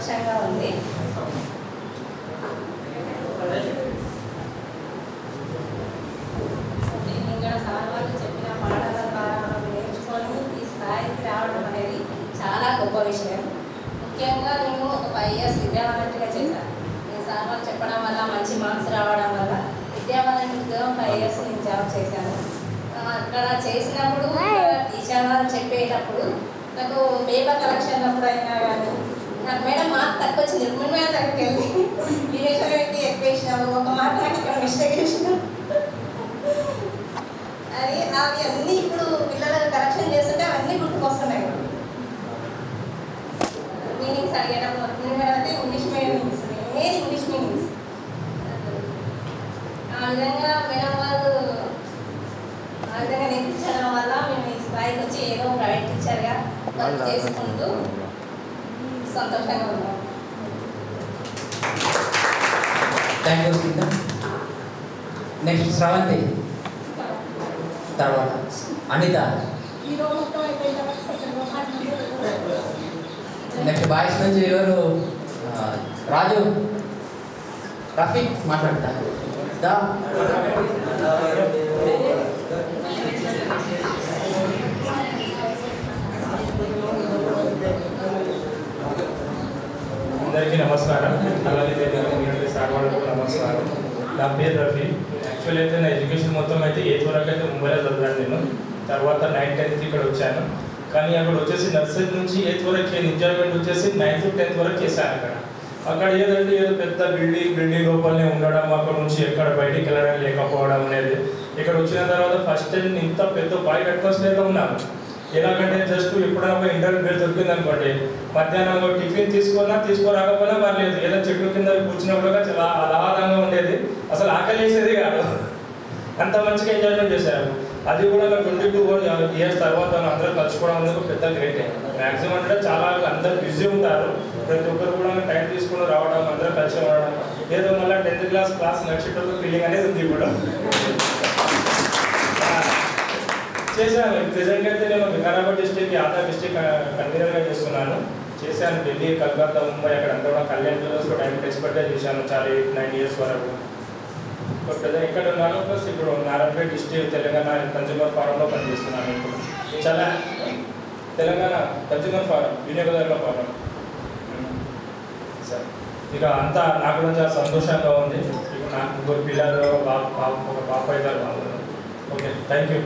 సంతోషంగా ఉంది. ఇంకా సార్ వాళ్ళు చెప్పిన పాఠాల ద్వారా మనం నేర్చుకొని ఈ స్థాయికి రావడం అనేది చాలా గొప్ప విషయం. ముఖ్యంగా నేను ఒక 5 years విద్యా వాలంటీర్గా చేశాను. నేను సార్ వాళ్ళు చెప్పడం వల్ల మంచి మార్క్స్ రావడం వల్ల విద్యా వాలంటీర్గా 5 years నేను జాబ్ చేశాను. అక్కడ చేసినప్పుడు టీచర్ వాళ్ళు చెప్పేటప్పుడు నాకు పేపర్ కలెక్షన్ అప్పుడు అయినా కానీ నాకు మేడం మార్క్ తక్కువ వచ్చింది. నిర్మల్ మేడం దగ్గరికి వెళ్ళి దినేశ్వర వ్యక్తి ఎక్కువ వేసినాము, ఒక మార్క్ నాకు ఇక్కడ మిస్టేక్ వేసినాం అది అవి అన్నీ ఇప్పుడు పిల్లలు కరెక్షన్ చేస్తుంటే అవన్నీ గుర్తుకొస్తున్నాయి. మీనింగ్స్ అడిగేటప్పుడు అయితే ఇంగ్లీష్ మీనింగ్స్ ఏది ఇంగ్లీష్ మీనింగ్స్ ఆ విధంగా మేడం వాళ్ళు ఆ విధంగా నేర్పించడం వల్ల మేము ఈ స్థాయికి వచ్చి ఏదో ప్రైవేట్ టీచర్గా వర్క్ చేసుకుంటూ సంతోషంగా ఉన్నాం. Thank you Sita. Next Sravanthi, తర్వాత అనిత, నెక్స్ట్ బాయ్స్ నుంచి ఎవరు? రాజు, రఫీక్ మాట్లాడతారు. అందరికీ నమస్కారం. అలాగే సార్ వాళ్ళకు నమస్కారం. నా పేరు రఫీ. యాక్చువల్ అయితే నా ఎడ్యుకేషన్ మొత్తం అయితే 8th వరకు అయితే ముంబైలో చదివాను నేను. తర్వాత 9th 10th ఇక్కడ వచ్చాను. కానీ అక్కడ వచ్చేసి నర్సరీ నుంచి 8th వరకు ఎంజాయ్మెంట్ వచ్చేసి 9th 10th వరకు చేశాను. అక్కడ ఏదంటే ఏదో పెద్ద బిల్డింగ్ లోపలనే ఉండడం, అక్కడ నుంచి ఎక్కడ బయటికి వెళ్ళడం లేకపోవడం అనేది. ఇక్కడ వచ్చిన తర్వాత ఫస్ట్ టైం ఇంత పెద్ద బాయ్ అట్మాస్ఫియర్లో ఉన్నాను. ఎలాగంటే జస్ట్ ఎప్పుడైనా ఇంటర్వ్యూ బెల్ దొరికింది అనుకోండి, మధ్యాహ్నం టిఫిన్ తీసుకోరాకపోయినా పర్లేదు, ఏదో చెట్టు కింద కూర్చున్నప్పుడు చాలా ఆహ్లాదంగా ఉండేది. అసలు ఆకలి వేసేది కాదు, అంత మంచిగా ఎంజాయ్మెంట్ చేశారు. అది కూడా 22 years తర్వాత అందరూ కలుసుకోవడం అనేది పెద్ద గ్రేట్. మ్యాక్సిమం అంటే చాలా అందరూ బిజీ ఉంటారు. ప్రతి ఒక్కరు కూడా టైం తీసుకుని రావడం, అందరూ కలిసి ఉండడం, ఏదో మళ్ళీ 10th క్లాస్ నడిచేటప్పుడు ఫీలింగ్ అనేది ఉంది. ఇప్పుడు చేశాను. ప్రెజెంట్ అయితే నేను వికారాబాద్ డిస్ట్రిక్ట్ ఆంధ్ర డిస్ట్రిక్ట్ కన్వీనర్గా చేస్తున్నాను. చేశాను ఢిల్లీ, కలకత్తా, ముంబై, అక్కడ అంతా కూడా కళ్యాణ్ జ్యువెలర్స్లో టైం ఎక్స్పర్ట్గా చేశాను చాలా 8-9 years వరకు. ఇక్కడ ఉన్నాను. ప్లస్ ఇప్పుడు నారాయణపేట డిస్ట్రిక్ట్ తెలంగాణ కన్జ్యూమర్ ఫారంలో పనిచేస్తున్నాను. ఇప్పుడు చాలా తెలంగాణ కన్జ్యూమర్ ఫారం, వినియోగదారుల ఫారం సార్. ఇక అంతా నాకు కూడా చాలా సంతోషంగా ఉంది. ఇప్పుడు నాకు 3 పిల్లలు, ఒక పాప, 2 బాబులు. Okay, thank you.